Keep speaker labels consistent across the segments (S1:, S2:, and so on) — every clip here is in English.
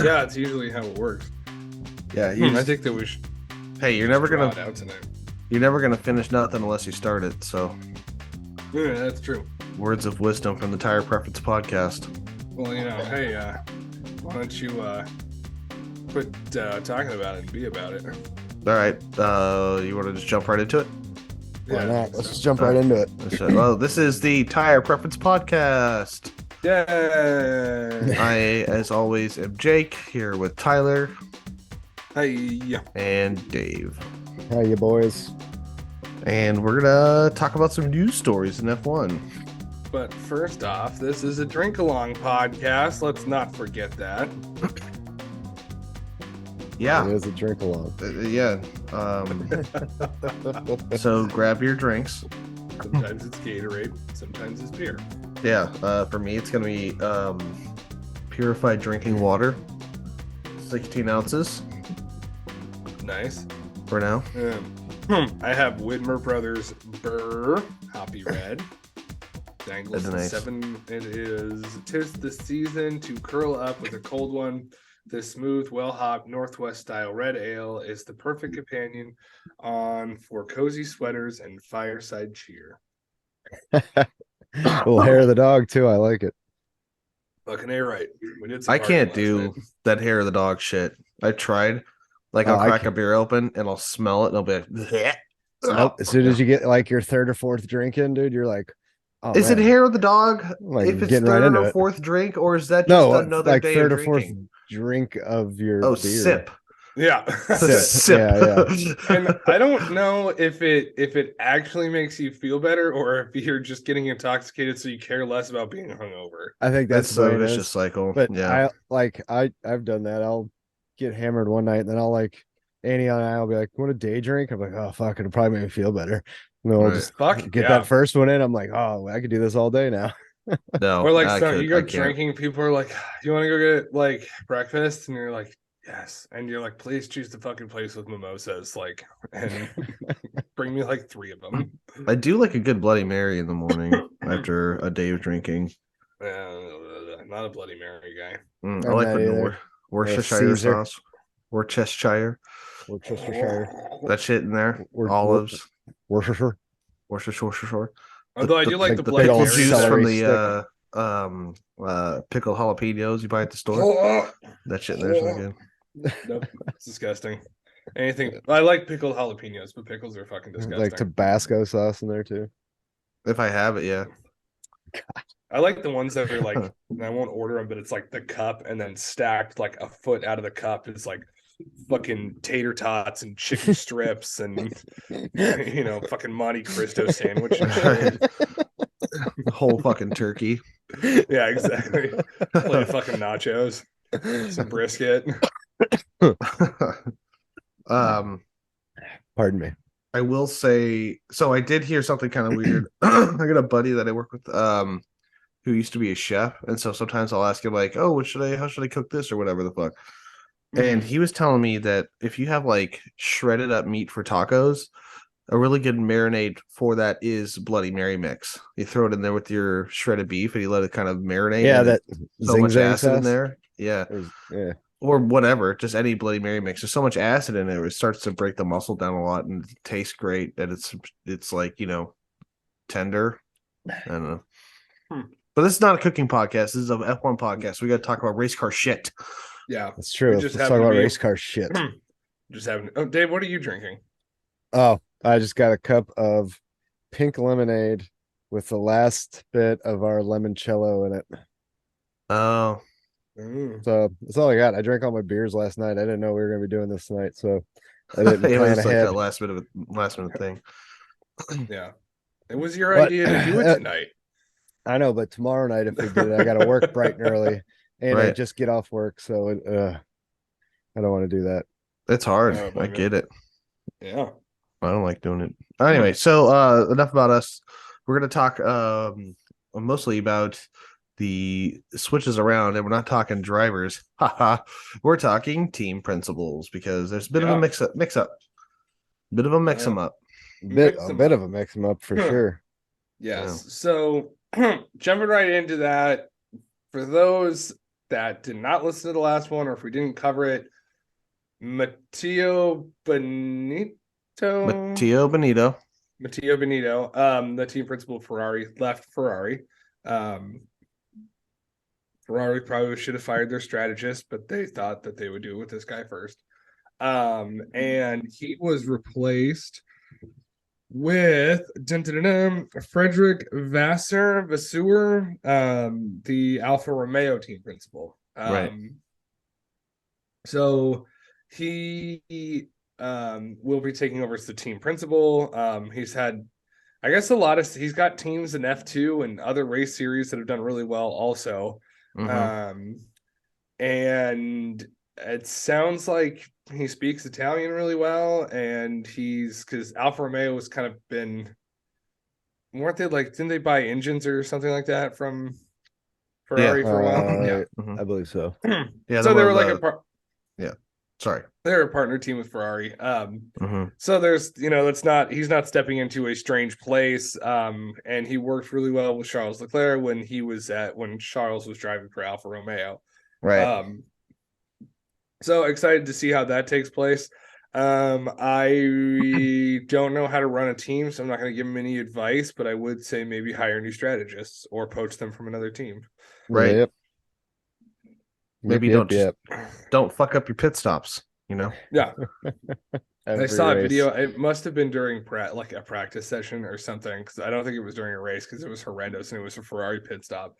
S1: Yeah, it's usually how it works.
S2: Yeah,
S1: I think that we should.
S2: Hey, you're never gonna finish nothing unless you start it. So,
S1: Yeah, that's true.
S2: words of wisdom from the Tire Preference Podcast.
S1: Well, hey, why don't you quit talking about it and be about it?
S2: All right, you want to just jump right into it?
S3: Why not? Let's just jump right into it.
S2: Well, this is the Tire Preference Podcast.
S1: Yay!
S2: I, as always, am Jake, here with Tyler.
S1: Hey.
S2: And Dave.
S3: How you boys?
S2: And we're gonna talk about some news stories in F1.
S1: But first off, this is a drink along podcast. Let's not forget that.
S2: Yeah,
S3: It is a drink along.
S2: So grab your drinks.
S1: Sometimes it's Gatorade, sometimes it's beer.
S2: Yeah, for me, it's gonna be purified drinking water, 16 ounces
S1: Nice.
S2: for now.
S1: I have Widmer Brothers Burr Hoppy Red. Dangles
S2: That's nice.
S1: 7. It is 'tis the season to curl up with a cold one. This smooth, well-hopped Northwest style red ale is the perfect companion for cozy sweaters and fireside cheer.
S3: Little hair of the dog too. I like it.
S1: Fucking A right. We did some
S2: I can't
S1: partying last
S2: do
S1: night.
S2: that hair of the dog shit. I tried. Like,
S3: Oh,
S2: I'll
S3: I
S2: crack a
S3: can't.
S2: beer open and I'll smell it and I'll be like, "Bleh."
S3: Nope. As soon as you get like your third or fourth drink in, dude, you're like, oh,
S2: Is it
S3: man.
S2: hair of the dog?
S3: Like,
S2: If it's
S3: getting
S2: third
S3: right into
S2: or
S3: it.
S2: fourth drink, or is that just
S3: No,
S2: another
S3: like
S2: day
S3: third
S2: of
S3: or fourth
S2: drinking?
S3: drink of your
S2: Oh,
S3: beer.
S2: sip.
S1: Yeah.
S2: Sip.
S3: Yeah.
S1: And I don't know if it actually makes you feel better or if you're just getting intoxicated so you care less about being hungover.
S3: I think
S2: That's
S3: that's
S2: so
S3: the way it
S2: vicious
S3: is.
S2: cycle.
S3: But
S2: Yeah.
S3: I've done that. I'll get hammered one night and then I'll like Annie and I'll be like, want a day drink? I'm like, oh fuck, it'll probably make me feel better. And then I'll
S2: Right.
S3: just
S1: Fuck
S3: get
S1: yeah.
S3: that first one in. I'm like, oh, I could do this all day now.
S2: No.
S1: Or like
S2: I
S1: so
S2: could-
S1: you go
S2: I can't.
S1: drinking, people are like, you want to go get like breakfast? And you're like, yes. And you're like, please choose the fucking place with mimosas, like, and bring me like 3 of them.
S2: I do like a good Bloody Mary in the morning after a day of drinking.
S1: Not a Bloody Mary guy.
S2: I
S3: I'm
S2: like
S3: not
S2: the
S3: either.
S2: Worcestershire
S3: Caesar.
S2: sauce. Worcestershire.
S3: Worcestershire.
S2: That shit in there.
S3: Wor-
S2: Olives.
S3: Worcestershire.
S2: Worcestershire.
S1: Although I do like the
S3: the
S1: Bloody
S3: big old
S1: Mary.
S2: juice from
S3: celery
S2: the pickled jalapenos you buy at the store.
S1: Oh,
S2: That shit in there's so good.
S1: nope, it's disgusting. Anything I like pickled jalapenos, but pickles are fucking disgusting.
S3: Like Tabasco sauce in there too.
S2: If I have it, yeah.
S1: I like the ones that are like, and I won't order them, but it's like the cup and then stacked like a foot out of the cup. It's like fucking tater tots and chicken strips and fucking Monte Cristo sandwich and shit.
S2: Whole fucking turkey.
S1: Yeah, exactly. Plate of fucking nachos, some brisket.
S3: Pardon me.
S2: I will say, so I did hear something kind of weird. I got a buddy that I work with, who used to be a chef, and so sometimes I'll ask him like, "Oh, how should I cook this or whatever the fuck?" And he was telling me that if you have like shredded up meat for tacos, a really good marinade for that is Bloody Mary mix. You throw it in there with your shredded beef, and you let it kind of marinate.
S3: Yeah,
S2: and
S3: that
S2: so much
S3: zing-zang
S2: acid in
S3: sauce.
S2: there. Yeah.
S3: Yeah.
S2: Or whatever, just any Bloody Mary mix. There's so much acid in it, it starts to break the muscle down a lot and it tastes great. That it's like, tender. I don't know. But this is not a cooking podcast. This is an F1 podcast. We got to talk about race car shit.
S1: Yeah,
S3: That's true.
S1: We
S3: Let's
S1: just
S3: talk
S1: happen to
S3: about
S1: be-
S3: race car shit.
S1: just having. Oh, Dave, what are you drinking?
S3: Oh, I just got a cup of pink lemonade with the last bit of our limoncello in it.
S2: Oh,
S3: So that's all I got. I drank all my beers last night. I didn't know we were going to be doing this tonight, so I didn't
S2: it
S3: plan
S2: was like
S3: ahead.
S2: a last minute thing.
S1: Yeah, it was your
S3: But-
S1: idea to do it tonight.
S3: I know, but tomorrow night if we did it, I got to work bright and early, and I
S2: Right.
S3: just get off work, so I don't want to do that.
S2: It's hard.
S1: Oh,
S2: I
S1: my
S2: get it.
S1: Yeah.
S2: I don't like doing it. Anyway, so enough about us. We're gonna talk mostly about the switches around, and we're not talking drivers. Haha. We're talking team principals because there's a bit of a mix up. Bit of a mix them up.
S3: A
S1: Mix 'em
S3: bit
S1: up.
S3: of a mix them up for sure.
S1: Yes. So jumping right into that, for those that did not listen to the last one, or if we didn't cover it, Matteo Benito, the team principal of Ferrari, left Ferrari. Ferrari probably should have fired their strategist, but they thought that they would do it with this guy first. And he was replaced with Frederick Vasseur, the Alfa Romeo team principal.
S2: Right.
S1: So he will be taking over as the team principal. He's had, I guess, he's got teams in F2 and other race series that have done really well also. And it sounds like he speaks Italian really well, and because Alfa Romeo has kind of been, weren't they like, didn't they buy engines or something like that from Ferrari for a while?
S3: Yeah, I believe so.
S2: Yeah,
S1: so they were like
S2: they're
S1: a partner team with Ferrari. So there's, he's not stepping into a strange place. And he worked really well with Charles Leclerc when Charles was driving for Alfa Romeo.
S2: right.
S1: So excited to see how that takes place. I don't know how to run a team, so I'm not going to give him any advice, but I would say maybe hire new strategists or poach them from another team.
S2: Right.
S3: Yep.
S2: Maybe don't fuck up your pit stops,
S1: Yeah. I saw a
S3: race.
S1: video. It must have been during like a practice session or something, because I don't think it was during a race, because it was horrendous and it was a Ferrari pit stop.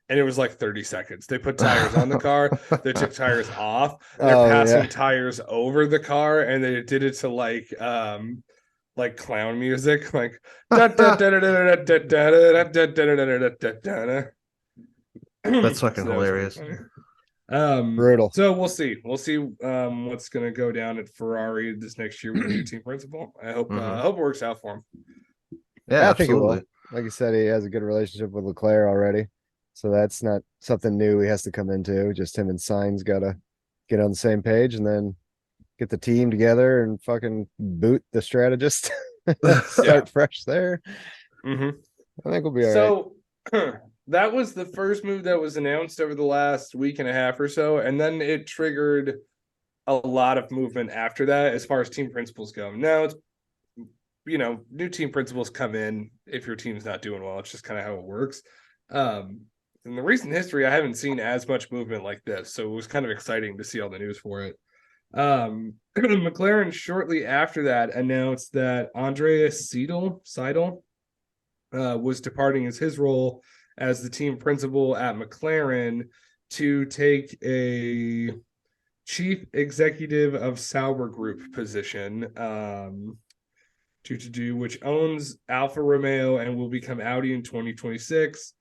S1: And it was like 30 seconds. They put tires on the car. They took tires off. They're passing tires over the car, and they did it to like clown music, like
S2: That's fucking hilarious.
S3: Brutal.
S1: So we'll see what's gonna go down at Ferrari this next year with the new team principal. I hope it works out for him.
S2: Yeah,
S3: I think it
S2: absolutely.
S3: will. Like you said, he has a good relationship with Leclerc already, so that's not something new he has to come into. Just him and Sainz gotta get on the same page, and then get the team together and fucking boot the strategist. Start fresh there. I think we'll be all
S1: right. That was the first move that was announced over the last week and a half or so, and then it triggered a lot of movement after that as far as team principals go. Now it's, new team principals come in if your team's not doing well. It's just kind of how it works. In the recent history, I haven't seen as much movement like this, so it was kind of exciting to see all the news for it. McLaren shortly after that announced that Andreas Seidel was departing as his role as the team principal at McLaren to take a chief executive of Sauber Group position, which owns Alfa Romeo and will become Audi in 2026.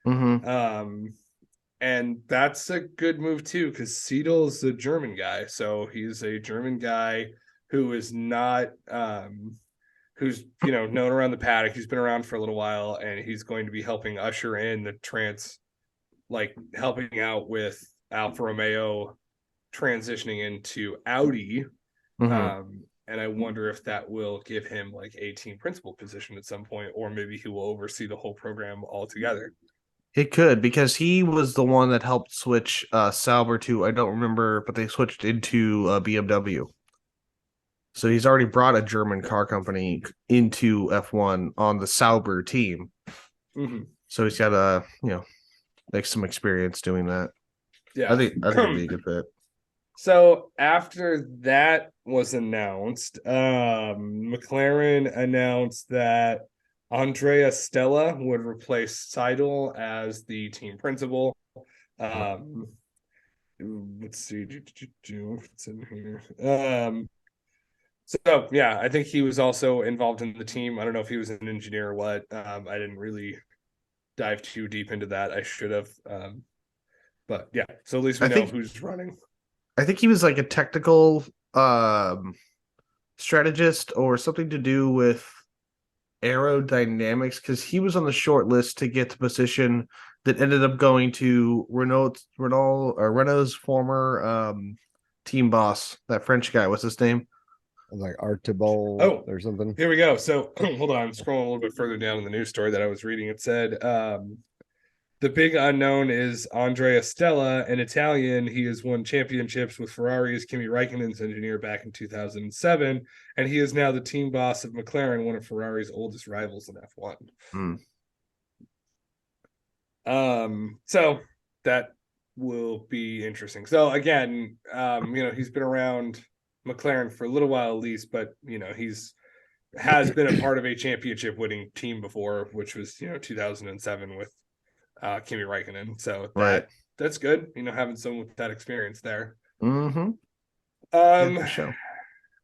S1: And that's a good move too, because Siedel's a German guy, so he's a German guy who is not who's known around the paddock. He's been around for a little while, and he's going to be helping usher in helping out with Alfa Romeo transitioning into Audi. And I wonder if that will give him like a team principal position at some point, or maybe he will oversee the whole program altogether.
S2: It could, because he was the one that helped switch Sauber to, I don't remember, but they switched into BMW. So he's already brought a German car company into F1 on the Sauber team. So he's got like some experience doing that.
S1: Yeah,
S2: I think it'd be a good fit.
S1: So after that was announced, McLaren announced that Andrea Stella would replace Seidel as the team principal. Let's see, what's in here. So yeah, I think he was also involved in the team. I don't know if he was an engineer or what. I didn't really dive too deep into that. I should have. But yeah, so at least we know who's running.
S2: I think he was like a technical strategist or something to do with aerodynamics, because he was on the short list to get the position that ended up going to Renault's former team boss, that French guy. What's his name?
S3: Like Artibol or something.
S1: Here we go. So hold on, I'm scrolling a little bit further down in the news story that I was reading. It said The big unknown is Andrea Stella, an Italian. He has won championships with Ferrari as Kimi Raikkonen's engineer back in 2007, and he is now the team boss of McLaren, one of Ferrari's oldest rivals in F1. So that will be interesting. So again, he's been around McLaren for a little while at least, but he's has been a part of a championship winning team before, which was 2007 with Kimi Raikkonen. So that's good, having someone with that experience there.
S2: Mm-hmm.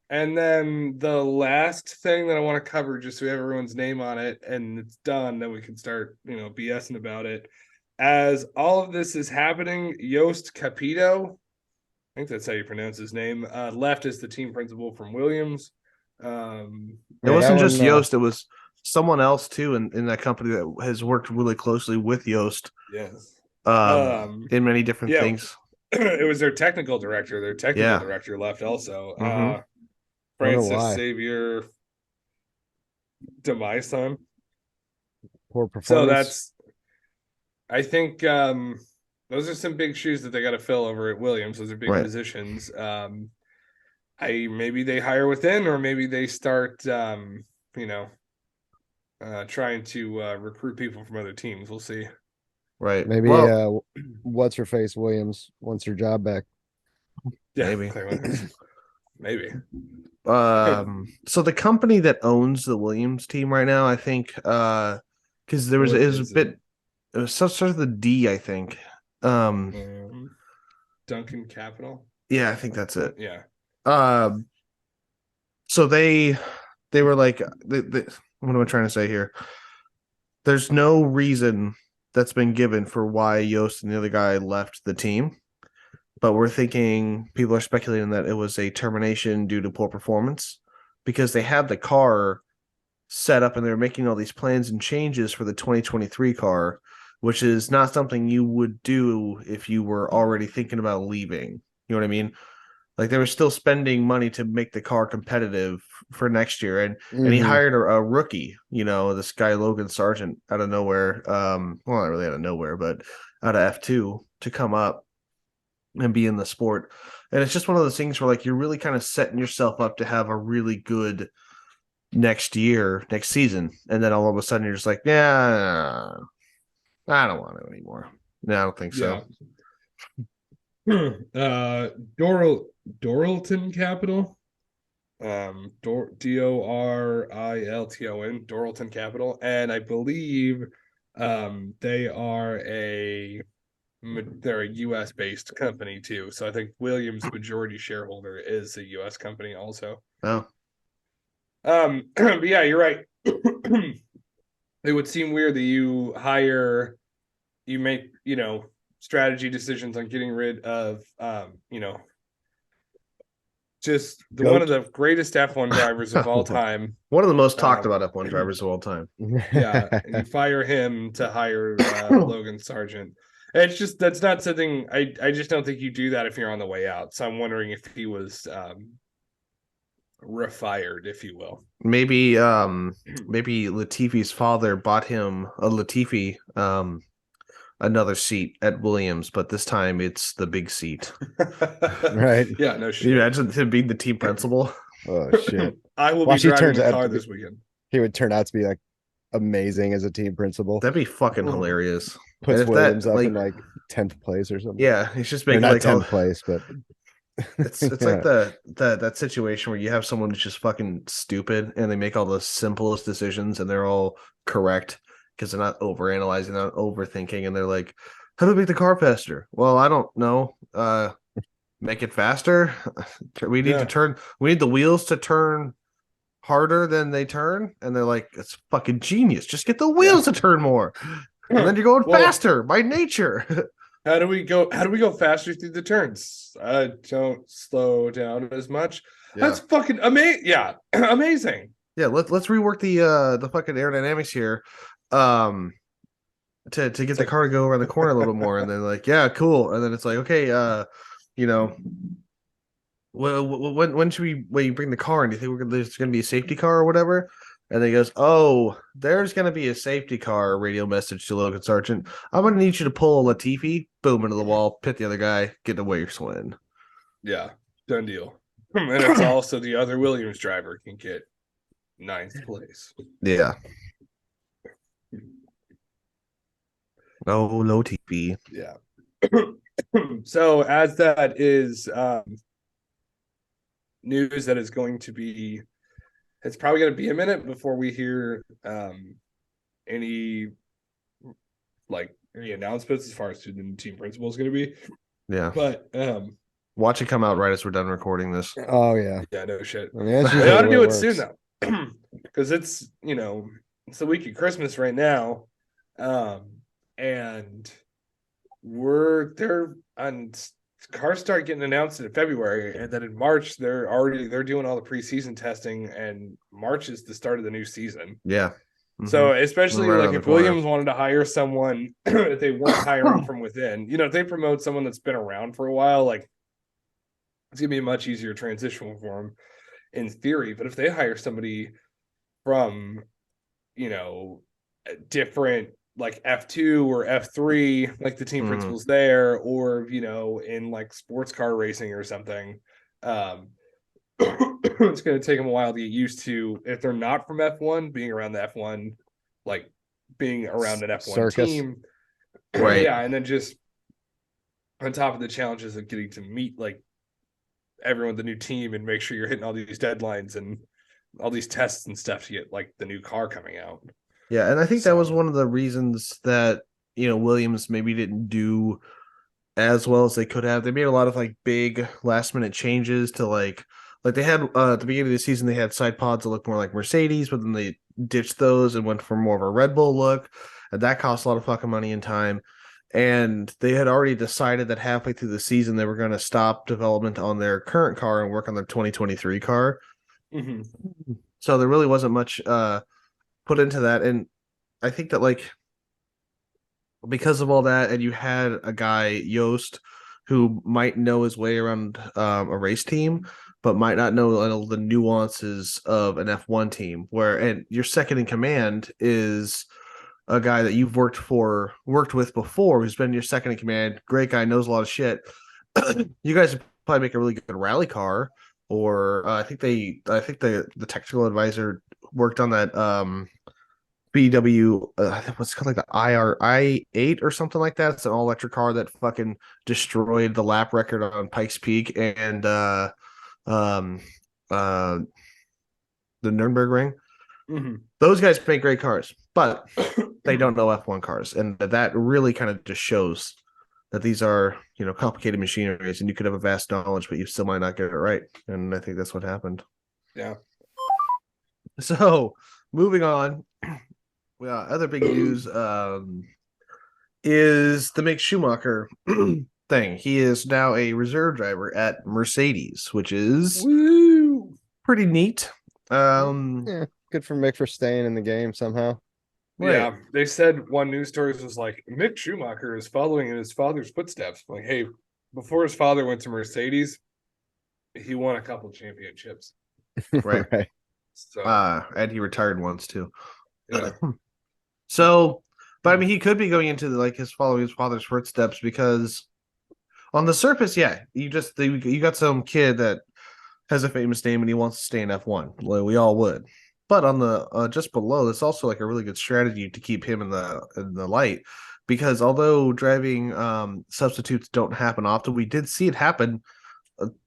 S1: And then the last thing that I want to cover, just so we have everyone's name on it and it's done, then we can start, BSing about it. As all of this is happening, Jost Capito, I think that's how you pronounce his name, left as the team principal from Williams.
S2: It wasn't just Jost, it was someone else too in that company that has worked really closely with Jost.
S1: Yes.
S2: In many different things.
S1: It was their technical director. Their technical director left also.
S2: Mm-hmm.
S1: Francis Xavier Demaison.
S3: Poor performance.
S1: So that's, I think those are some big shoes that they got to fill over at Williams. Those are big positions. Maybe they hire within, or maybe they start trying to recruit people from other teams. We'll see.
S2: Right.
S3: Maybe what's her face Williams wants her job back.
S1: Yeah,
S2: maybe.
S1: Maybe.
S2: So the company that owns the Williams team right now, I think, because there was it was some sort of the D, I think.
S1: Duncan Capital.
S2: Yeah, I think that's it.
S1: Yeah.
S2: So they were like, what am I trying to say here? There's no reason that's been given for why Jost and the other guy left the team, but we're thinking, people are speculating that it was a termination due to poor performance, because they had the car set up and they're making all these plans and changes for the 2023 car, which is not something you would do if you were already thinking about leaving. You know what I mean? Like, they were still spending money to make the car competitive for next year. And he hired a rookie, this guy, Logan Sargent, out of nowhere. Well, not really out of nowhere, but out of F2 to come up and be in the sport. And it's just one of those things where, like, you're really kind of setting yourself up to have a really good next season. And then all of a sudden you're just like, yeah, I don't want it anymore. No, I don't think so.
S1: Doralton Capital, Dorilton, Doralton Capital, and I believe they're a US based company too. So I think Williams' majority shareholder is a US company also.
S2: Oh.
S1: But yeah, you're right. It would seem weird that you make strategy decisions on getting rid of just one of the greatest F1 drivers of all time.
S2: One of the most talked about F1 drivers of all time.
S1: Yeah, and you fire him to hire Logan Sargent. It's just, that's not something, I just don't think you do that if you're on the way out. So I'm wondering if he was refired, if you will.
S2: Maybe Latifi's father bought him a Latifi another seat at Williams, but this time it's the big seat.
S3: Right.
S1: Yeah, no shit.
S2: Can you imagine him being the team principal?
S3: Oh shit.
S1: I will be driving the car this weekend.
S3: He would turn out to be like amazing as a team principal.
S2: That'd be fucking hilarious.
S3: Puts Williams up in like 10th place or something.
S2: Yeah, he's just making
S3: not 10th place, but
S2: it's like that situation where you have someone who's just fucking stupid and they make all the simplest decisions and they're all correct because they're not overanalyzing, they're not overthinking, and they're like, how do we make the car faster? Well, I don't know. Make it faster. We need the wheels to turn harder than they turn, and they're like, it's fucking genius. Just get the wheels to turn more. And then you're going faster by nature.
S1: How do we go faster through the turns? Don't slow down as much. Yeah. That's fucking amazing. Yeah, amazing.
S2: Yeah, let's rework the fucking aerodynamics here, to get the car to go around the corner a little bit more, and then like, yeah, cool. And then it's like, okay, when should when you bring the car in? Do you think there's going to be a safety car or whatever? And then he goes, "Oh, there's going to be a safety car." Radio message to Logan Sargent: "I'm going to need you to pull a Latifi." Boom into the wall, pit the other guy, get away your swing.
S1: Yeah, done deal. And it's also the other Williams driver can get 9th place.
S2: Yeah. Oh, low TP.
S1: Yeah. So as that is news that is going to be, it's probably going to be a minute before we hear any announcements as far as who the team principal is going to be.
S2: Yeah.
S1: But
S2: watch it come out right as we're done recording this.
S3: Oh yeah.
S1: Yeah, no shit.
S3: I mean,
S1: they ought to do it soon though. Because it's, it's the week of Christmas right now. And cars start getting announced in February, and then in March they're doing all the preseason testing, and March is the start of the new season.
S2: Yeah.
S1: Mm-hmm. So especially
S2: right
S1: if Williams wanted to hire someone, if they weren't hiring from within, if they promote someone that's been around for a while, it's gonna be a much easier transition for them in theory. But if they hire somebody from, different F2 or F3, the team principals there, or in sports car racing or something, it's going to take them a while to get used to, if they're not from F1, being around the F1, being around an F1
S3: circus
S1: team,
S2: right?
S1: Yeah, and then just on top of the challenges of getting to meet everyone, the new team, and make sure you're hitting all these deadlines and all these tests and stuff to get the new car coming out.
S2: Yeah, and I think that was one of the reasons that Williams maybe didn't do as well as they could have. They made a lot of big last minute changes to they had at the beginning of the season, they had side pods that looked more like Mercedes, but then they ditched those and went for more of a Red Bull look, and that cost a lot of fucking money and time. And they had already decided that halfway through the season they were going to stop development on their current car and work on their 2023 car.
S1: Mm-hmm.
S2: So there really wasn't much put into that, and I think that because of all that, and you had a guy Yost who might know his way around a race team, but might not know the nuances of an F1 team. And your second in command is a guy that you've worked with before, who's been your second in command. Great guy, knows a lot of shit. You guys would probably make a really good rally car, or I think the technical advisor worked on that BW, what's called the i8 or something like that. It's an all electric car that fucking destroyed the lap record on Pikes Peak and the Nürburgring Ring.
S1: Mm-hmm.
S2: Those guys make great cars, but they don't know F1 cars, and that really kind of just shows that these are complicated machineries, and you could have a vast knowledge, but you still might not get it right. And I think that's what happened.
S1: Yeah.
S2: So moving on. Well, other big news is the Mick Schumacher thing. He is now a reserve driver at Mercedes, which is pretty neat.
S3: Yeah, good for Mick for staying in the game somehow.
S1: Right. Yeah, they said one news story was Mick Schumacher is following in his father's footsteps. Hey, before his father went to Mercedes, he won a couple championships.
S2: Right.
S3: Right.
S2: So, and he retired once too.
S1: Yeah.
S2: So, but I mean, he could be going into his following his father's footsteps, because on the surface, yeah, you got some kid that has a famous name and he wants to stay in F1. Well, we all would. But on the just below, it's also a really good strategy to keep him in the light, because although driving substitutes don't happen often, we did see it happen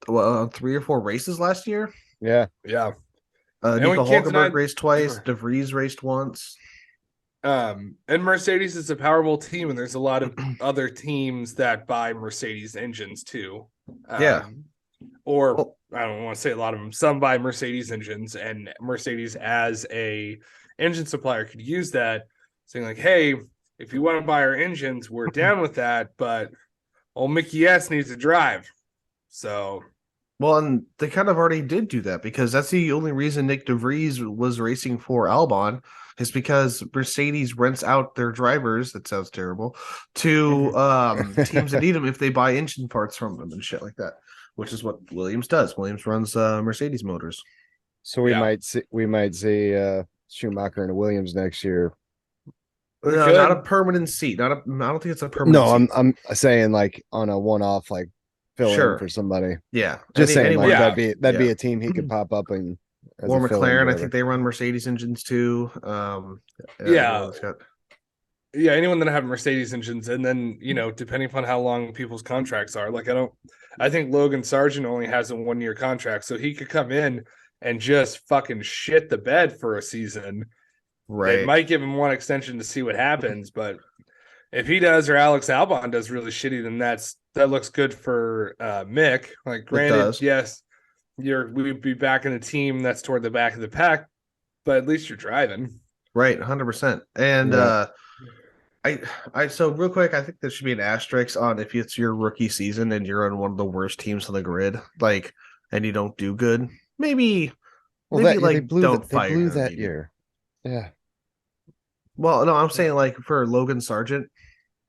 S2: 3 or 4 races last year.
S3: Yeah.
S1: Nico
S2: Hulkenberg raced twice. De Vries raced once.
S1: And Mercedes is a powerful team, and there's a lot of other teams that buy Mercedes engines too.
S2: Yeah.
S1: Or I don't want to say a lot of them. Some buy Mercedes engines, and Mercedes as a engine supplier could use that, saying hey, if you want to buy our engines, we're down with that, but old Mickey S needs to drive. So,
S2: well, and they kind of already did do that, because that's the only reason Nick De Vries was racing for Albon, is because Mercedes rents out their drivers. That sounds terrible, to teams that need them if they buy engine parts from them and shit like that, which is what Williams does. Williams runs Mercedes motors.
S3: So we might see Schumacher and a Williams next year.
S1: We
S2: No,
S1: could.
S2: not a permanent seat. Not a. I don't think it's a permanent
S3: No,
S2: seat.
S3: I'm saying like on a one-off, like fill in
S2: Sure.
S3: for somebody.
S2: Yeah.
S3: Just saying, like
S2: anyone.
S1: Yeah.
S3: that'd be
S2: Yeah.
S3: a team he could pop up and as
S2: Or
S3: a fill-in
S2: McLaren. I
S3: driver.
S2: think they run Mercedes engines too.
S1: Yeah.
S2: Anyone's got.
S1: Yeah, anyone that have Mercedes engines, and then depending upon how long people's contracts are, like I think Logan Sargent only has a 1-year contract, so he could come in and just fucking shit the bed for a season.
S2: Right.
S1: It might give him one extension to see what happens, but if he does or Alex Albon does really shitty, then that looks good for Mick. Like, granted, yes, we'd be back in a team that's toward the back of the pack, but at least you're driving.
S2: Right, 100%. And so real quick, I think there should be an asterisk on if it's your rookie season and you're on one of the worst teams on the grid, like, and you don't do good. Maybe
S3: They
S2: don't fire
S3: blew
S2: him
S3: that
S2: immediately.
S3: year. Yeah.
S2: Well, no, I'm saying like for Logan Sargent,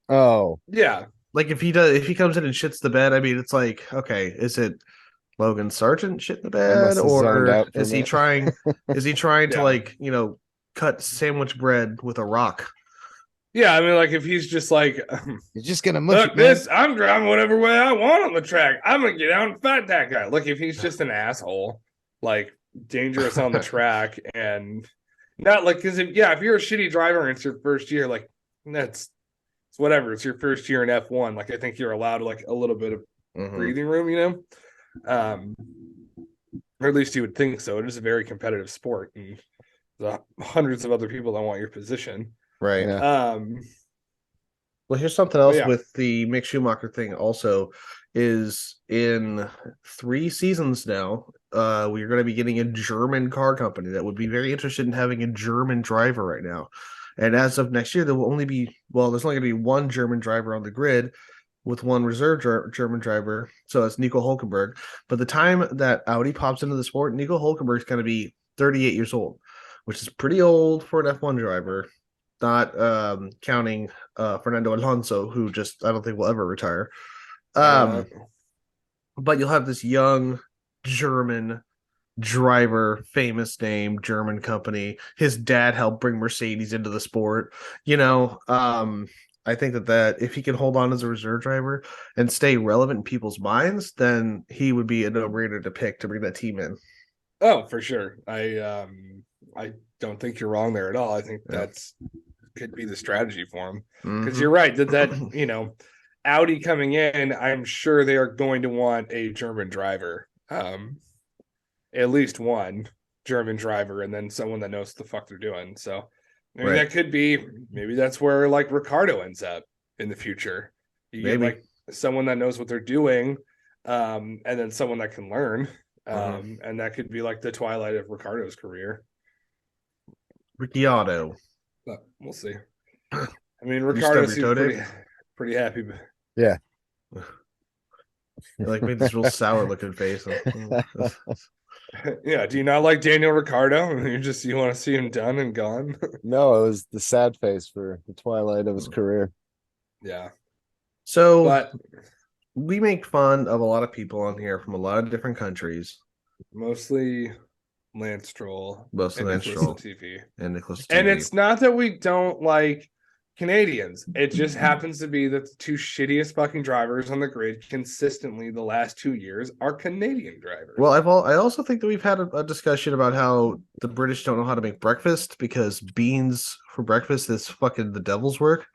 S3: Oh,
S1: Yeah.
S2: like if he comes in and shits the bed, I mean, it's like, okay, is it Logan Sargent shit the bed,
S3: must have zoned
S2: or
S3: out for a
S2: is he
S3: minute.
S2: trying to
S1: Yeah.
S2: like cut sandwich bread with a rock?
S1: Yeah, I mean, like if he's just like,
S3: you're just gonna mush
S1: look,
S3: it, man.
S1: I'm driving whatever way I want on the track. I'm gonna get out and fight that guy. Look, if he's just an asshole, like dangerous on the track, and not like because if you're a shitty driver and it's your first year, like it's whatever. It's your first year in F1. Like I think you're allowed like a little bit of breathing room, or at least you would think so. It is a very competitive sport, and there's hundreds of other people that want your position.
S2: Right.
S3: Yeah.
S2: Well, here's something else
S1: Yeah.
S2: with the Mick Schumacher thing. Also, is in 3 seasons now, we're going to be getting a German car company that would be very interested in having a German driver right now. And as of next year, there will only be there's only going to be one German driver on the grid with one reserve German driver. So it's Nico Hulkenberg. But the time that Audi pops into the sport, Nico Hulkenberg is going to be 38 years old, which is pretty old for an F1 driver. Not counting Fernando Alonso, who just I don't think will ever retire. But you'll have this young German driver, famous name, German company. His dad helped bring Mercedes into the sport. I think that if he can hold on as a reserve driver and stay relevant in people's minds, then he would be a no-brainer to pick to bring that team in.
S1: Oh, for sure. I don't think you're wrong there at all. I think that's could be the strategy for him. Because you're right that Audi coming in, I'm sure they are going to want a German driver. At least one German driver, and then someone that knows what the fuck they're doing. So maybe that could be, maybe that's where like Ricardo ends up in the future. You get like someone that knows what they're doing, and then someone that can learn. And that could be like the twilight of Ricardo's career.
S2: Ricciardo.
S1: But we'll see. I mean, Ricardo seems pretty happy.
S3: Yeah.
S2: Like made this real sour looking face.
S1: Yeah. Do you not like Daniel Ricciardo? You want to see him done and gone?
S3: No, it was the sad face for the twilight of his career.
S1: Yeah.
S2: So we make fun of a lot of people on here from a lot of different countries.
S1: Mostly Lance Stroll.
S2: Mostly Lance Stroll. And Nicholas
S1: And it's not that we don't like Canadians. It just happens to be that the 2 shittiest fucking drivers on the grid consistently the last 2 years are Canadian drivers.
S2: Well, I also think that we've had a discussion about how the British don't know how to make breakfast because beans for breakfast is fucking the devil's work.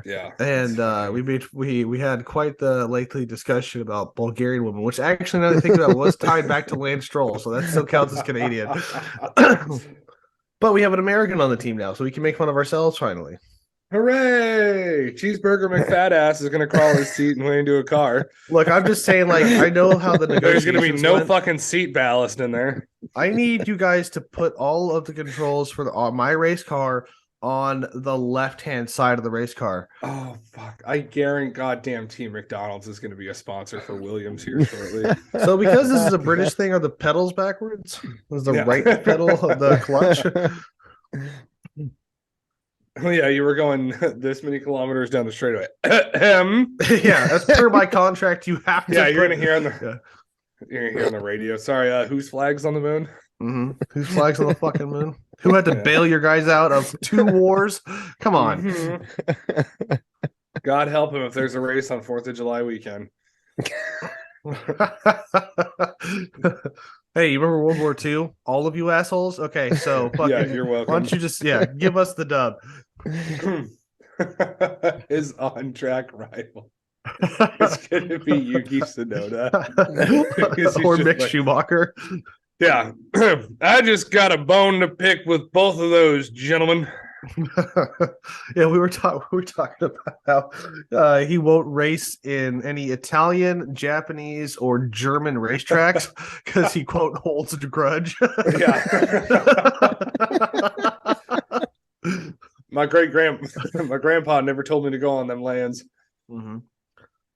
S1: Yeah.
S2: And we had quite the lengthy discussion about Bulgarian women, which actually, now that I think about it, was tied back to Lance Stroll, so that still counts as Canadian. But we have an American on the team now, so we can make fun of ourselves finally.
S1: Hooray! Cheeseburger McFatass is going to crawl his seat and way into a car.
S2: Look, I'm just saying, like, I know how the
S1: There's
S2: negotiations
S1: going to be no
S2: went.
S1: fucking seat ballast in there.
S2: I need you guys to put all of the controls for my race car on the left-hand side of the race car.
S1: Oh, fuck. I guarantee goddamn Team McDonald's is going to be a sponsor for Williams here shortly.
S2: So because this is a British thing, are the pedals backwards? Is the right pedal of the clutch?
S1: Yeah, you were going this many kilometers down the straightaway.
S2: Yeah, as per my contract, you have to.
S1: Yeah, you're going to hear on the radio. Sorry, whose flag's on the moon?
S2: Whose flag's on the fucking moon? Who had to bail your guys out of 2 wars? Come on.
S1: God help him if there's a race on 4th of July weekend.
S2: Hey, you remember World War II? All of you assholes? Okay, so fucking,
S1: Yeah, you're welcome.
S2: why don't you just give us the dub?
S1: His on-track rival. It's gonna be Yuki Tsunoda.
S2: Or Mick Schumacher.
S1: Yeah. I just got a bone to pick with both of those gentlemen.
S2: Yeah, we were talking about how he won't race in any Italian, Japanese, or German racetracks because he quote holds a grudge.
S1: Yeah. My grandpa never told me to go on them lands.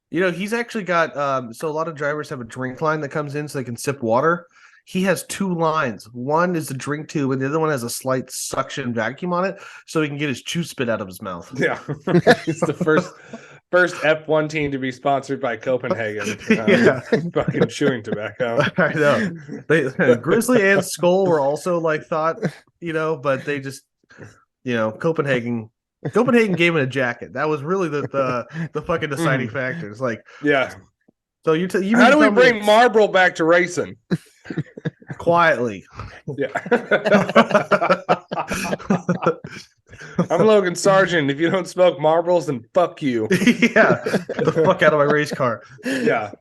S2: He's actually got so a lot of drivers have a drink line that comes in so they can sip water. He has 2 lines. One is the drink tube, and the other one has a slight suction vacuum on it, so he can get his chew spit out of his mouth.
S1: Yeah, it's the first F1 team to be sponsored by Copenhagen. Fucking chewing tobacco.
S2: I know. Grizzly and Skull were also thought, but they just, Copenhagen gave it a jacket. That was really the fucking deciding factor. It's
S1: yeah.
S2: So you
S1: how do we bring Marlboro back to racing?
S2: Quietly.
S1: Yeah. I'm Logan Sargent. If you don't smoke Marlboros, then fuck you.
S2: Yeah. Get the fuck out of my race car.
S1: Yeah.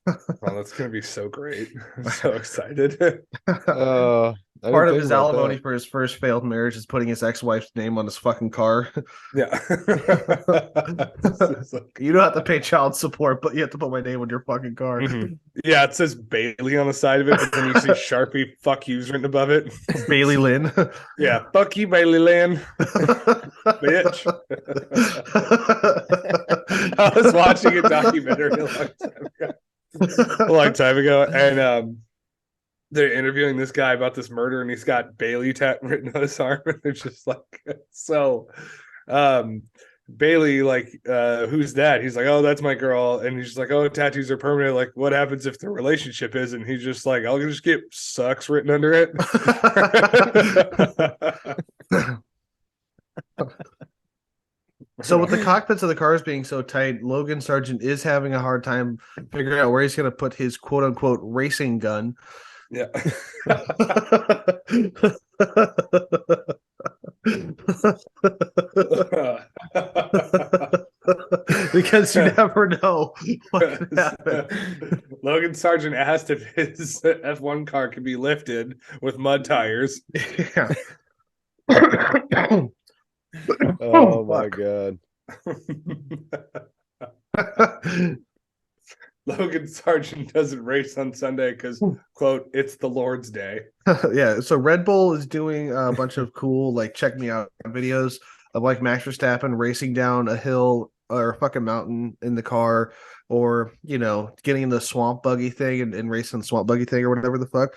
S1: Well, that's gonna be so great. I'm so excited.
S2: Part of his alimony for his first failed marriage is putting his ex-wife's name on his fucking car.
S1: Yeah.
S2: You don't have to pay child support, but you have to put my name on your fucking car.
S1: Yeah, it says Bailey on the side of it, but then you see Sharpie fuck yous written above it.
S2: Bailey Lynn.
S1: Yeah, fuck you, Bailey Lynn. Bitch. I was watching a documentary a long time ago, and they're interviewing this guy about this murder, and he's got Bailey written on his arm, and they're just so Bailey, who's that? He's like, oh, that's my girl. And he's just like, oh, tattoos are permanent. Like, what happens if the relationship is? And he's just like, I'll just get sucks written under it.
S2: So with the cockpits of the cars being so tight, Logan Sargent is having a hard time figuring out where he's going to put his quote unquote racing gun.
S1: Yeah.
S2: Because you never know what can happen.
S1: Logan Sargent asked if his F1 car could be lifted with mud tires.
S2: Yeah.
S3: Oh my god.
S1: Logan Sargent doesn't race on Sunday because, quote, it's the Lord's Day.
S2: Yeah, so Red Bull is doing a bunch of cool, check me out videos of Max Verstappen racing down a hill or a fucking mountain in the car, or, getting in the swamp buggy thing and racing the swamp buggy thing or whatever the fuck.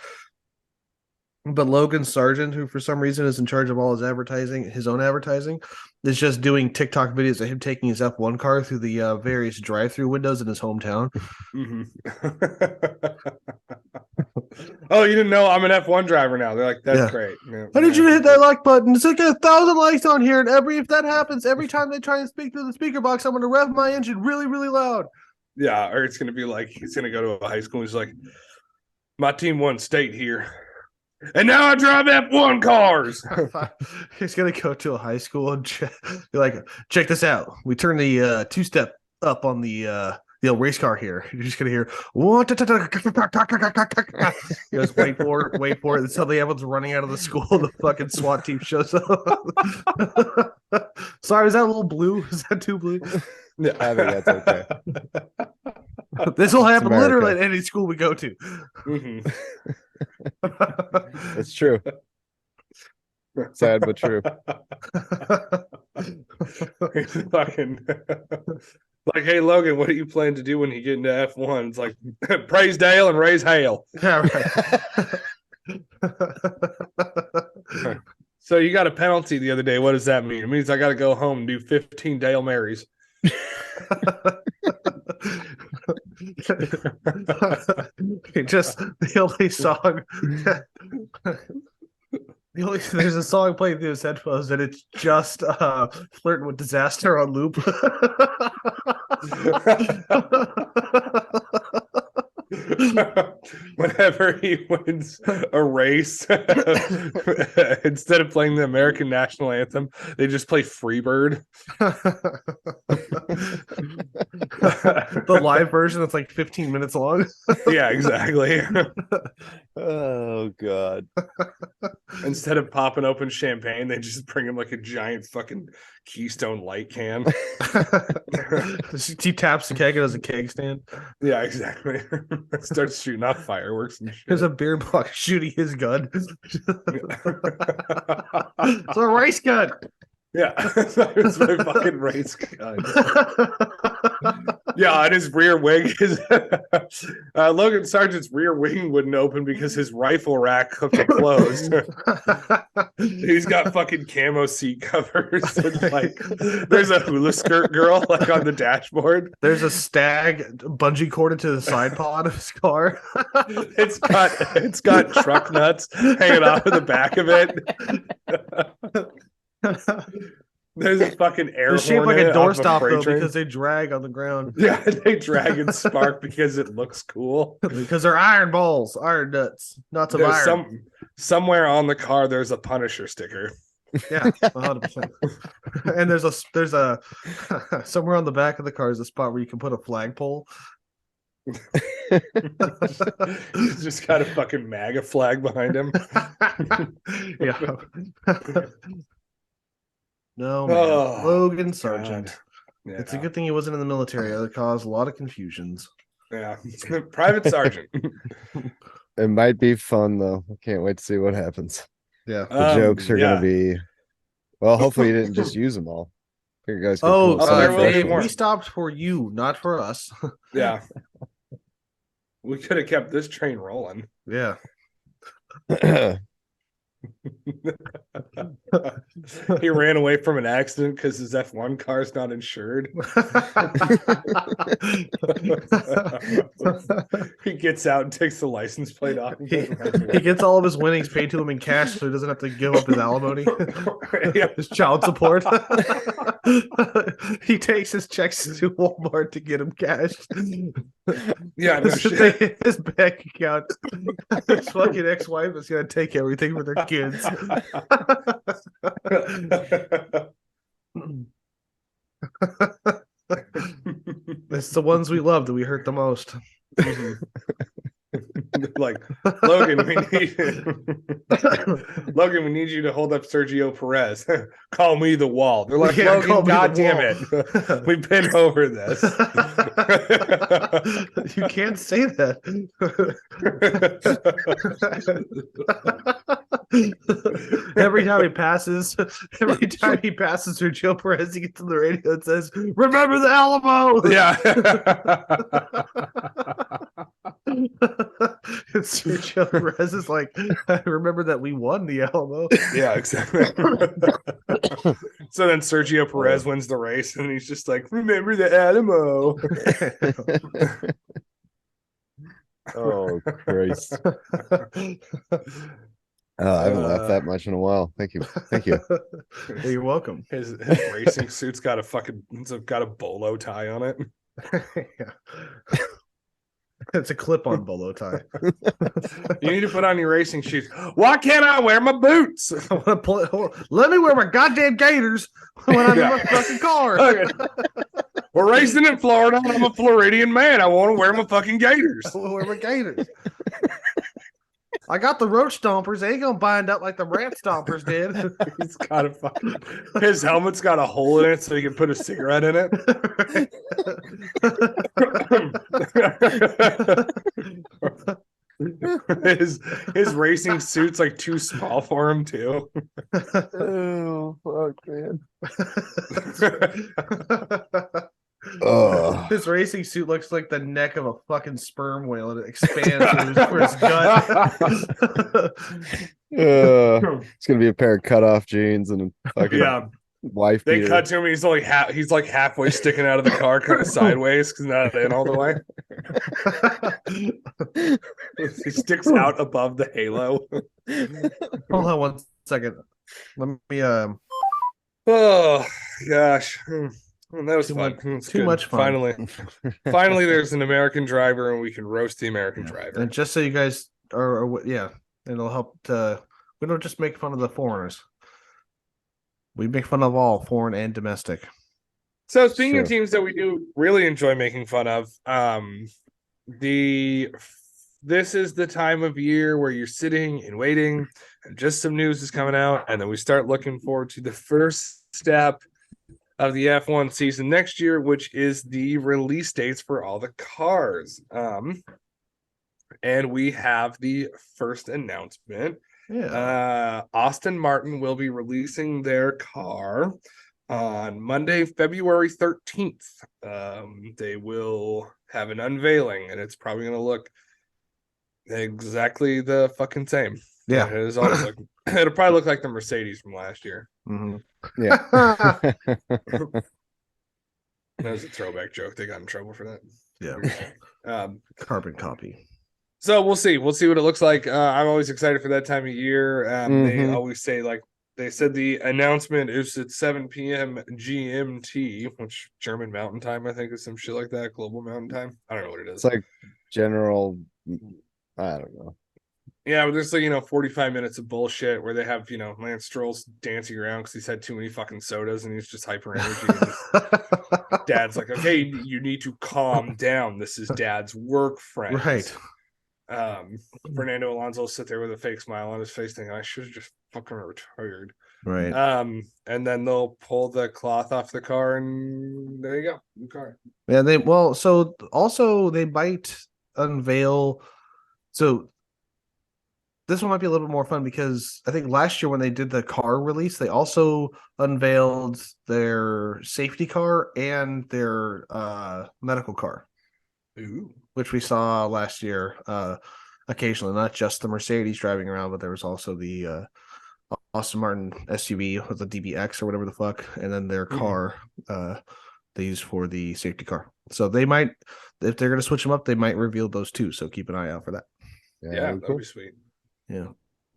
S2: But Logan Sargent, who for some reason is in charge of all his advertising, his own advertising, is just doing TikTok videos of him taking his F1 car through the various drive-through windows in his hometown.
S1: Oh, you didn't know I'm an F1 driver now? They're like, that's great. Yeah,
S2: I need you to hit that like button. It's 1,000 likes on here, and if that happens, every time they try and speak through the speaker box, I'm going to rev my engine really, really loud.
S1: Yeah, or it's going to be he's going to go to a high school and he's like, my team won state here. And now I drive F1 cars.
S2: He's gonna go to a high school and be like, check this out. We turn the 2-step up on the race car here. You're just gonna hear what? He goes, wait for it. Until the everyone's running out of the school. The fucking SWAT team shows up. Sorry, is that a little blue? Is that too blue?
S3: Yeah, I think that's okay.
S2: This will happen literally at any school we go to.
S3: It's true. Sad but true.
S1: Fucking hey Logan, what do you plan to do when you get into F1? It's like praise Dale and raise hail.
S2: Yeah,
S1: right. So you got a penalty the other day. What does that mean? It means I got to go home and do 15 Dale Marys.
S2: Just the only song. There's a song playing through his headphones, and it's just flirting with disaster on loop.
S1: Whenever he wins a race, instead of playing the American national anthem, they just play Freebird.
S2: The live version that's like 15 minutes long.
S1: Yeah, exactly.
S3: Oh god.
S1: Instead of popping open champagne, they just bring him like a giant fucking Keystone Light can.
S2: He taps the keg, it has a keg stand.
S1: Yeah, exactly. Starts shooting off fireworks and shit.
S2: There's a beer box shooting his gun. It's a race gun.
S1: Yeah, it's my fucking race gun. Yeah, and his rear wing is Logan Sargent's rear wing wouldn't open because his rifle rack hooked it closed. He's got fucking camo seat covers and like there's a hula skirt girl like on the dashboard.
S2: There's a stag bungee corded to the side pod of his car.
S1: It's got truck nuts hanging off of the back of it. There's a fucking air
S2: They're shaped like
S1: hornet
S2: a
S1: off
S2: doorstop
S1: freight
S2: though
S1: train.
S2: because they drag on the ground.
S1: Yeah, they drag and spark because it looks cool.
S2: Because they're iron balls, iron nuts, nuts of
S1: There's
S2: iron.
S1: somewhere on the car there's a Punisher sticker.
S2: Yeah, 100%. And there's a somewhere on the back of the car is a spot where you can put a flagpole.
S1: He's just got a fucking MAGA flag behind him.
S2: Yeah. No, man.
S1: Oh,
S2: Logan Sargent.
S1: Yeah.
S2: It's a good thing he wasn't in the military. It caused a lot of confusions.
S1: Yeah. Private Sergeant.
S3: It might be fun though. I can't wait to see what happens.
S2: Yeah.
S3: The jokes are
S1: yeah.
S3: gonna be well, hopefully you didn't just use them all. You guys can
S2: Oh,
S3: pull some
S1: there will be
S3: fresh
S1: more.
S2: we
S3: ones.
S2: stopped for you, not for us.
S1: Yeah. We could have kept this train rolling.
S2: Yeah.
S1: He ran away from an accident because his F1 car is not insured. He gets out and takes the license plate off.
S2: He gets all of his winnings paid to him in cash so he doesn't have to give up his alimony.
S1: Yeah.
S2: His child support. He takes his checks to Walmart to get him cashed.
S1: Yeah, no shit.
S2: His bank account. His fucking ex-wife is gonna take everything for their kids. It's the ones we love that we hurt the most.
S1: Like, Logan, we need you to hold up Sergio Perez. Call me the wall. They're like,
S2: Yeah, call
S1: Logan,
S2: me the
S1: God damn it. We've been over this.
S2: You can't say that. Every time he passes through Joe Perez, he gets on the radio and says, "Remember the Alamo."
S1: Yeah.
S2: And Sergio Perez is like, "I remember that we won the Alamo."
S1: Yeah, exactly. So then Sergio Perez wins the race, and he's just like, "Remember the Alamo."
S3: Oh Christ. I haven't laughed that much in a while. Thank you.
S2: You're welcome.
S1: His racing suit's got a bolo tie on it.
S2: Yeah. It's a clip-on bolo tie.
S1: You need to put on your racing shoes. Why can't I wear my boots?
S2: Let me wear my goddamn gaiters when I'm in my fucking car.
S1: Okay. We're racing in Florida, and I'm a Floridian man. I want to wear my fucking gaiters.
S2: I want to wear my gaiters. I got the roach stompers. They ain't gonna bind up like the rat stompers did.
S1: He's got a fucking. His helmet's got a hole in it, so he can put a cigarette in it. His racing suit's like too small for him too.
S3: Oh fuck, man.
S2: His racing suit looks like the neck of a fucking sperm whale, and it expands for his gut.
S3: It's gonna be a pair of cutoff jeans and a fucking Wife
S1: They
S3: beater.
S1: cut to him. He's only he's like halfway sticking out of the car, kind of sideways, because not in all the way. He sticks out above the halo.
S2: Hold on 1 second. Let me
S1: Oh gosh, that was
S2: Too
S1: fun.
S2: much-
S1: It's
S2: too
S1: good.
S2: much fun.
S1: Finally, there's an American driver, and we can roast the American
S2: Yeah.
S1: driver.
S2: And just so you guys yeah, it'll help to we don't just make fun of the foreigners. We make fun of all foreign and domestic.
S1: So speaking of
S3: True.
S1: teams that we do really enjoy making fun of, this is the time of year where you're sitting and waiting, and just some news is coming out, and then we start looking forward to the first step of the F1 season next year, which is the release dates for all the cars. And we have the first announcement.
S2: Yeah.
S1: Aston Martin will be releasing their car on Monday, February 13th. They will have an unveiling, and it's probably going to look exactly the fucking same.
S2: Yeah.
S1: It is always like it'll probably look like the Mercedes from last year.
S2: Mm-hmm.
S3: Yeah.
S1: That was a throwback joke. They got in trouble for that.
S2: Yeah. Carbon copy.
S1: So we'll see. We'll see what it looks like. I'm always excited for that time of year. They
S3: Mhm.
S1: always say, like, they said the announcement is at 7 p.m. GMT, which German Mountain Time, I think, is some shit like that. Global Mountain Time. I don't know what it is.
S3: It's like general. I don't know.
S1: Yeah, but there's like 45 minutes of bullshit where they have Lance Stroll's dancing around because he's had too many fucking sodas and he's just hyper energy. Dad's like, okay, you need to calm down. This is Dad's work friend.
S2: Right.
S1: Fernando Alonso will sit there with a fake smile on his face, thinking, I should have just fucking retired.
S2: Right.
S1: And then they'll pull the cloth off the car, and there you go, new car.
S2: Yeah. So also they might unveil. So this one might be a little bit more fun because I think last year when they did the car release, they also unveiled their safety car and their medical car.
S1: Ooh.
S2: Which we saw last year occasionally, not just the Mercedes driving around, but there was also the Aston Martin SUV with the DBX or whatever the fuck, and then their car they use for the safety car. So they might, if they're going to switch them up, they might reveal those too. So keep an eye out for that.
S1: Yeah, that'd be sweet.
S2: Yeah.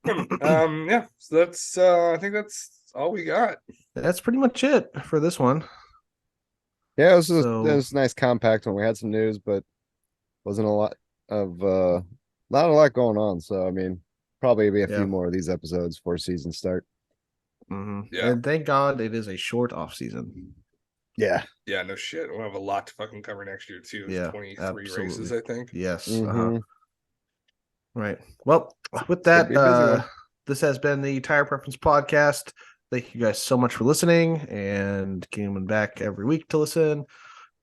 S1: Yeah. So that's I think that's all we got.
S2: That's pretty much it for this one.
S3: Yeah, it was a nice compact one. We had some news, but wasn't a lot of not a lot going on. So I mean, probably be a few more of these episodes before season start.
S2: Mm-hmm.
S1: Yeah.
S2: And thank God it is a short off season.
S3: Yeah.
S1: Yeah, no shit. We'll have a lot to fucking cover next year too.
S2: Yeah,
S1: 23
S2: absolutely.
S1: races, I think.
S2: Yes.
S3: Mhm.
S2: Right. Well, with
S3: It's gonna be a busy
S2: that,
S3: one.
S2: this has been the Tire Preference Podcast. Thank you guys so much for listening and coming back every week to listen.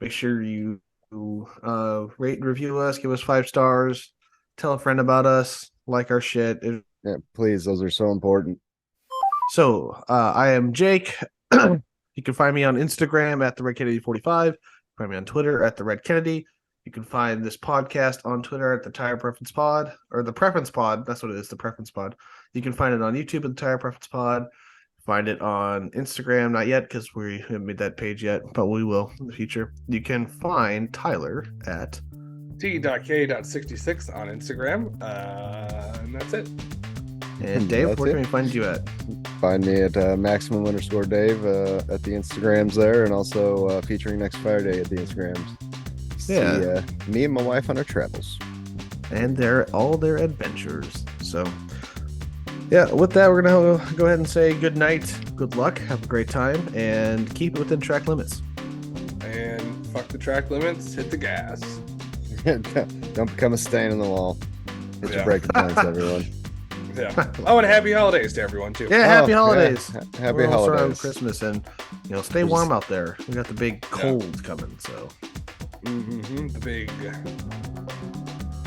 S2: Make sure you rate and review us, give us 5 stars, tell a friend about us, like our shit.
S3: Yeah, please, those are so important.
S2: So I am Jake. You can find me on Instagram at the Red Kennedy 45. Find me on Twitter at the Red Kennedy. You can find this podcast on Twitter at the Tire Preference Pod, or the Preference Pod. That's what it is, the Preference Pod. You can find it on YouTube at the Tire Preference Pod. Find it on Instagram, not yet because we haven't made that page yet, but we will in the future. You can find Tyler at
S1: T.K.66 on Instagram. And that's it.
S2: And Dave,
S3: That's
S2: where can
S3: it.
S2: we find you at?
S3: Find me at maximum_Dave at the Instagrams there, and also featuring next Friday at the Instagrams.
S2: Yeah.
S3: See me and my wife on our travels.
S2: And all their adventures. So, yeah, with that, we're going to go ahead and say good night, good luck, have a great time, and keep it within track limits.
S1: And fuck the track limits, hit the gas.
S3: Don't become a stain on the wall. Hit your breaking points, everyone.
S1: Yeah. Oh, and happy holidays to everyone, too.
S2: Yeah, happy holidays.
S3: Yeah. Happy
S2: We're almost around
S3: holidays.
S2: Christmas, and stay warm out there. We got the big cold coming, so.
S1: Mm-hmm. The big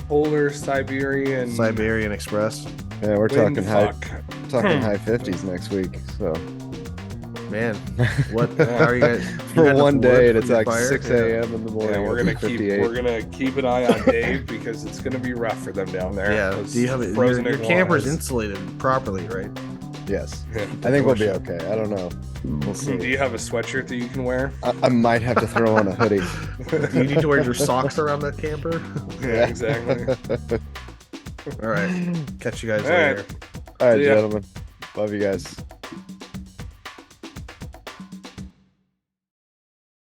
S1: polar Siberian
S3: Yeah,
S2: Express.
S3: we're
S1: wind
S3: talking high
S1: fuck.
S3: high 50s next week. So
S2: Man, what are you guys?
S3: for one day, and it's like 6 a.m. in the morning.
S1: Yeah, we're gonna keep an eye on Dave because it's gonna be rough for them down there.
S2: Yeah.
S1: Those
S2: Do you have it?
S1: frozen
S2: Your camper's
S1: iguanas.
S2: insulated properly, right?
S3: Yes.
S1: Yeah.
S3: I think we'll be okay. I don't know. We'll
S1: Do
S3: see.
S1: you have a sweatshirt that you can wear?
S3: I might have to throw on a hoodie.
S2: Do you need to wear your socks around that camper?
S1: Yeah, exactly.
S2: All right. Catch you guys
S1: All right.
S2: later.
S3: All right,
S1: See ya.
S3: gentlemen. Love you guys.